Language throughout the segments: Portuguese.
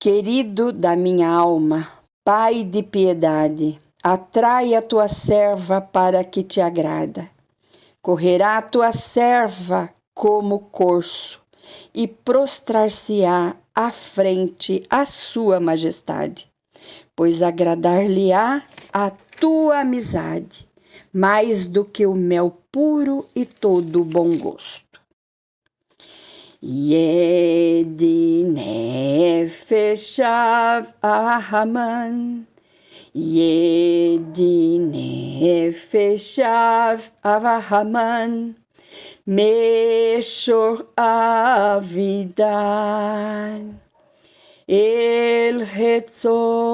Querido da minha alma, Pai de piedade, atrai a tua serva para que te agrada. Correrá a tua serva como corço e prostrar-se-á à frente à sua majestade, pois agradar-lhe-á a tua amizade, mais do que o mel puro e todo bom gosto. Yedi nefesh Haman, Yedi nefesh Haman, Meshor avidan, El Hetzonan,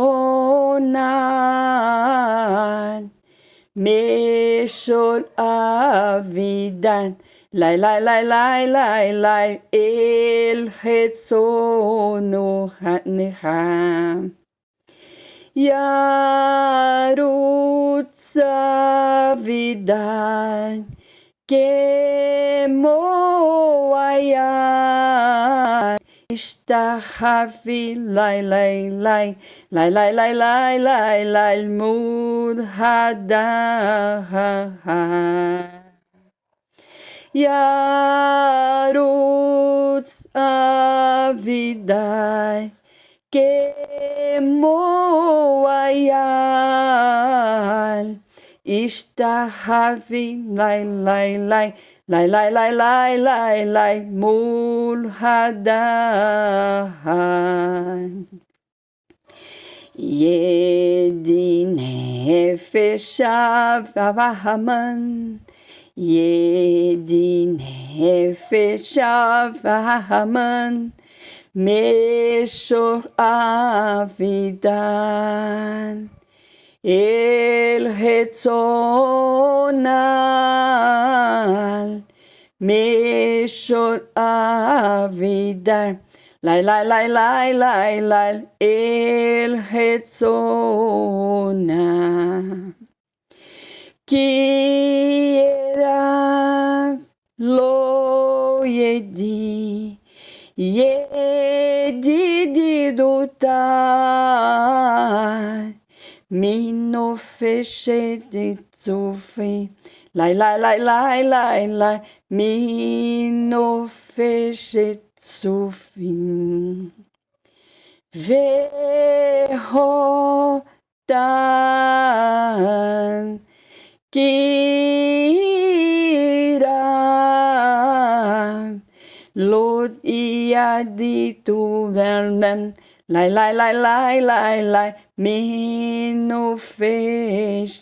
Meshor avidan, Lai, lai, lai, lai, lai, lai, El Hetzono Necha. Yarutz avidan, Kemo ayan, Ishtahavi, lai, lai, lai, lai, lai, lai, lai, lai, lai, Mudhadaha. Yarutz avidai, Kemo ayan, Ishtahavi, lai, lai, lai, lai, lai, lai, lai, lai, lai, Mulhadahan. Yedi nefesh Haman, Yedi nefesh Haman, Meshor avidan, El Hetzonan, Meshor avidan, Lai, lai, lai, lai, lai, lai, El Hetzonan. Ki era lo yedi, yedi dutai, mino feshe de tzufi, lai, lai, lai, lai, lai, lai, mino feshe tsufim. Vehotan Kira Lord iaditu vernen, lai, lai, lai, lai, lai, lai, mino feshtuvim.